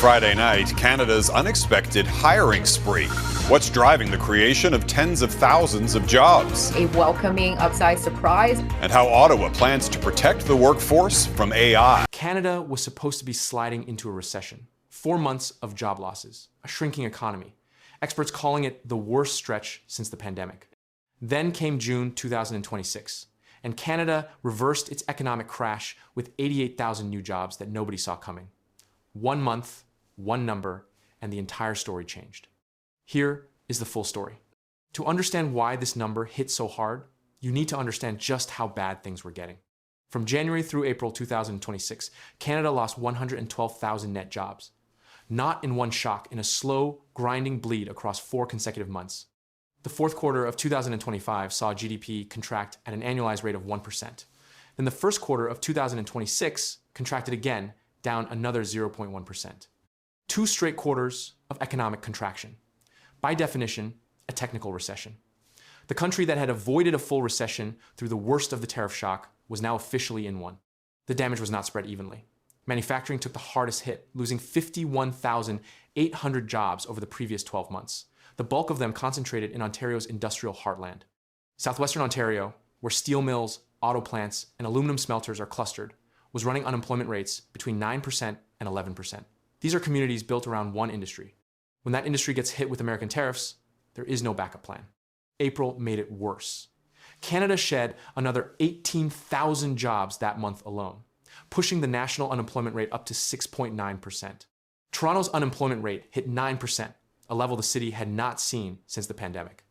Friday night, Canada's unexpected hiring spree. What's driving the creation of tens of thousands of jobs? A welcoming upside surprise. And how Ottawa plans to protect the workforce from AI. Canada was supposed to be sliding into a recession. 4 months of job losses, a shrinking economy. Experts calling it the worst stretch since the pandemic. Then came June 2026, and Canada reversed its economic crash with 88,000 new jobs that nobody saw coming. 1 month, one number, and the entire story changed. Here is the full story. To understand why this number hit so hard, you need to understand just how bad things were getting. From January through April 2026, Canada lost 112,000 net jobs. Not in one shock, in a slow, grinding bleed across 4 consecutive months. The fourth quarter of 2025 saw GDP contract at an annualized rate of 1%. Then the first quarter of 2026 contracted again, down another 0.1%. 2 straight quarters of economic contraction. By definition, a technical recession. The country that had avoided a full recession through the worst of the tariff shock was now officially in one. The damage was not spread evenly. Manufacturing took the hardest hit, losing 51,800 jobs over the previous 12 months. The bulk of them concentrated in Ontario's industrial heartland. Southwestern Ontario, where steel mills, auto plants, and aluminum smelters are clustered, was running unemployment rates between 9% and 11%. These are communities built around one industry. When that industry gets hit with American tariffs, there is no backup plan. April made it worse. Canada shed another 18,000 jobs that month alone, pushing the national unemployment rate up to 6.9%. Toronto's unemployment rate hit 9%, a level the city had not seen since the pandemic.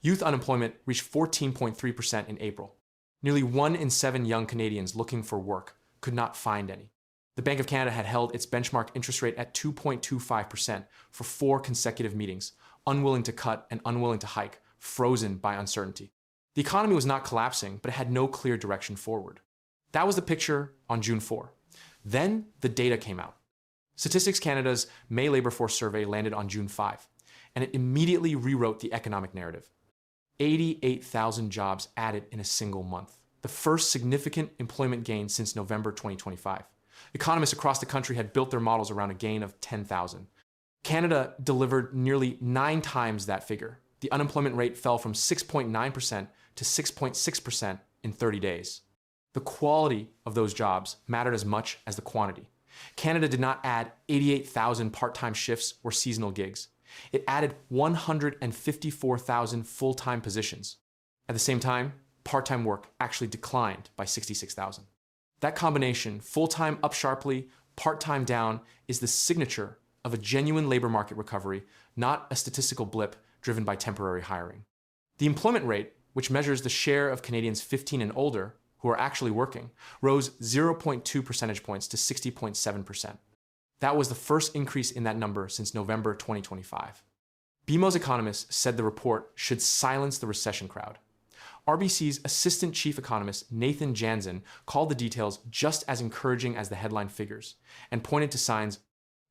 Youth unemployment reached 14.3% in April. Nearly 1 in 7 young Canadians looking for work could not find any. The Bank of Canada had held its benchmark interest rate at 2.25% for 4 consecutive meetings, unwilling to cut and unwilling to hike, frozen by uncertainty. The economy was not collapsing, but it had no clear direction forward. That was the picture on June 4. Then the data came out. Statistics Canada's May labor force survey landed on June 5, and it immediately rewrote the economic narrative. 88,000 jobs added in a single month, the first significant employment gain since November 2025. Economists across the country had built their models around a gain of 10,000. Canada delivered nearly 9 times that figure. The unemployment rate fell from 6.9% to 6.6% in 30 days. The quality of those jobs mattered as much as the quantity. Canada did not add 88,000 part-time shifts or seasonal gigs. It added 154,000 full-time positions. At the same time, part-time work actually declined by 66,000. That combination, full-time up sharply, part-time down, is the signature of a genuine labor market recovery, not a statistical blip driven by temporary hiring. The employment rate, which measures the share of Canadians 15 and older who are actually working, rose 0.2 percentage points to 60.7%. That was the first increase in that number since November 2025. BMO's economists said the report should silence the recession crowd. RBC's assistant chief economist Nathan Jansen called the details just as encouraging as the headline figures and pointed to signs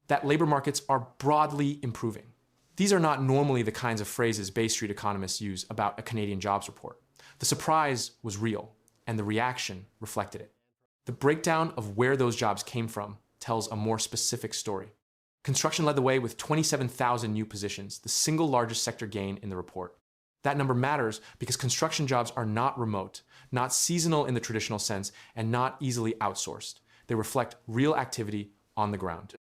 that labor markets are broadly improving. These are not normally the kinds of phrases Bay Street economists use about a Canadian jobs report. The surprise was real, and the reaction reflected it. The breakdown of where those jobs came from tells a more specific story. Construction led the way with 27,000 new positions, the single largest sector gain in the report. That number matters because construction jobs are not remote, not seasonal in the traditional sense, and not easily outsourced. They reflect real activity on the ground.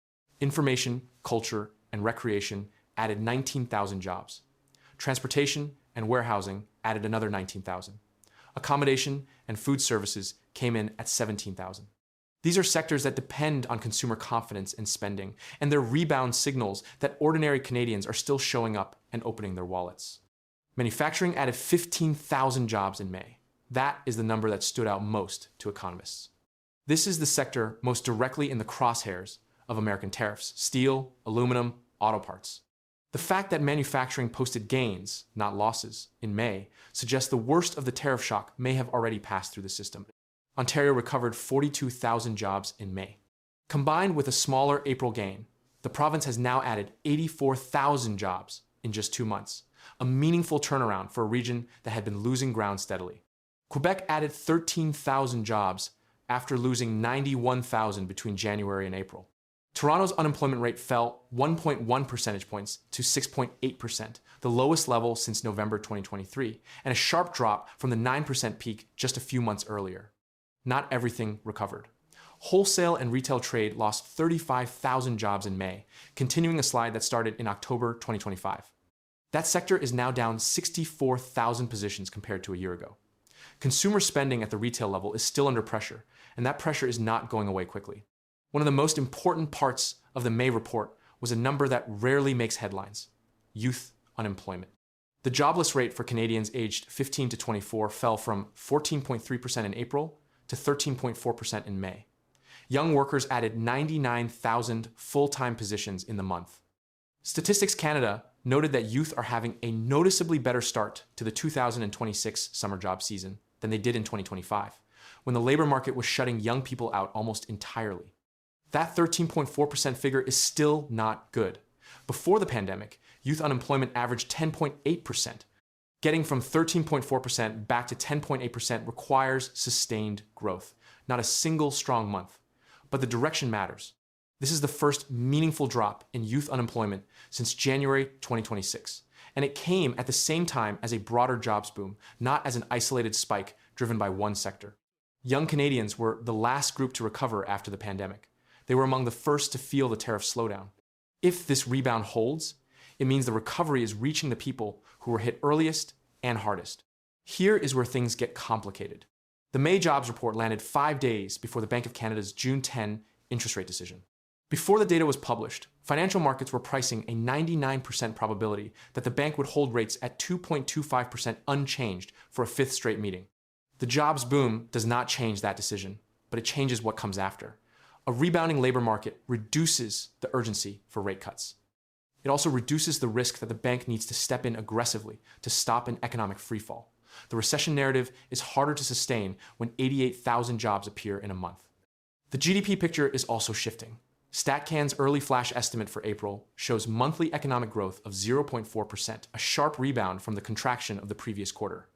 Information, culture, and recreation added 19,000 jobs. Transportation and warehousing added another 19,000. Accommodation and food services came in at 17,000. These are sectors that depend on consumer confidence and spending, and their rebound signals that ordinary Canadians are still showing up and opening their wallets. Manufacturing added 15,000 jobs in May. That is the number that stood out most to economists. This is the sector most directly in the crosshairs of American tariffs: steel, aluminum, auto parts. The fact that manufacturing posted gains, not losses, in May suggests the worst of the tariff shock may have already passed through the system. Ontario recovered 42,000 jobs in May. Combined with a smaller April gain, the province has now added 84,000 jobs in just 2 months, a meaningful turnaround for a region that had been losing ground steadily. Quebec added 13,000 jobs after losing 91,000 between January and April. Toronto's unemployment rate fell 1.1 percentage points to 6.8%, the lowest level since November 2023, and a sharp drop from the 9% peak just a few months earlier. Not everything recovered. Wholesale and retail trade lost 35,000 jobs in May, continuing a slide that started in October 2025. That sector is now down 64,000 positions compared to a year ago. Consumer spending at the retail level is still under pressure, and that pressure is not going away quickly. One of the most important parts of the May report was a number that rarely makes headlines: youth unemployment. The jobless rate for Canadians aged 15 to 24 fell from 14.3% in April to 13.4% in May. Young workers added 99,000 full-time positions in the month. Statistics Canada noted that youth are having a noticeably better start to the 2026 summer job season than they did in 2025, when the labor market was shutting young people out almost entirely. That 13.4% figure is still not good. Before the pandemic, youth unemployment averaged 10.8%. Getting from 13.4% back to 10.8% requires sustained growth, not a single strong month. But the direction matters. This is the first meaningful drop in youth unemployment since January 2026, and it came at the same time as a broader jobs boom, not as an isolated spike driven by one sector. Young Canadians were the last group to recover after the pandemic. They were among the first to feel the tariff slowdown. If this rebound holds, it means the recovery is reaching the people who were hit earliest and hardest. Here is where things get complicated. The May jobs report landed 5 days before the Bank of Canada's June 10 interest rate decision. Before the data was published, financial markets were pricing a 99% probability that the bank would hold rates at 2.25% unchanged for a fifth straight meeting. The jobs boom does not change that decision, but it changes what comes after. A rebounding labor market reduces the urgency for rate cuts. It also reduces the risk that the bank needs to step in aggressively to stop an economic freefall. The recession narrative is harder to sustain when 88,000 jobs appear in a month. The GDP picture is also shifting. StatCan's early flash estimate for April shows monthly economic growth of 0.4%, a sharp rebound from the contraction of the previous quarter.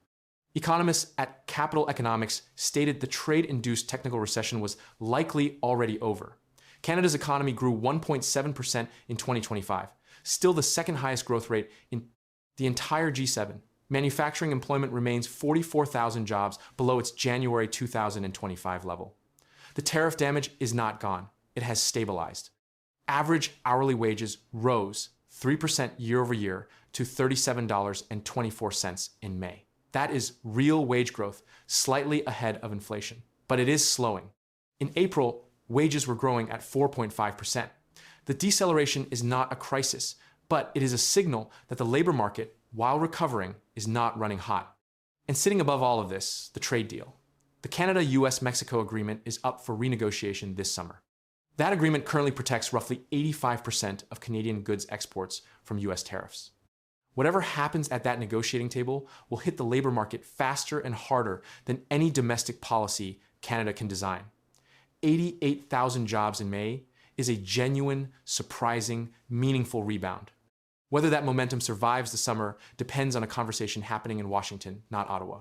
Economists at Capital Economics stated the trade-induced technical recession was likely already over. Canada's economy grew 1.7% in 2025, still the second highest growth rate in the entire G7. Manufacturing employment remains 44,000 jobs below its January 2025 level. The tariff damage is not gone. It has stabilized. Average hourly wages rose 3% year over year to $37.24 in May. That is real wage growth, slightly ahead of inflation, but it is slowing. In April, wages were growing at 4.5%. The deceleration is not a crisis, but it is a signal that the labor market, while recovering, is not running hot. And sitting above all of this, the trade deal. The Canada-US-Mexico agreement is up for renegotiation this summer. That agreement currently protects roughly 85% of Canadian goods exports from US tariffs. Whatever happens at that negotiating table will hit the labor market faster and harder than any domestic policy Canada can design. 88,000 jobs in May is a genuine, surprising, meaningful rebound. Whether that momentum survives the summer depends on a conversation happening in Washington, not Ottawa.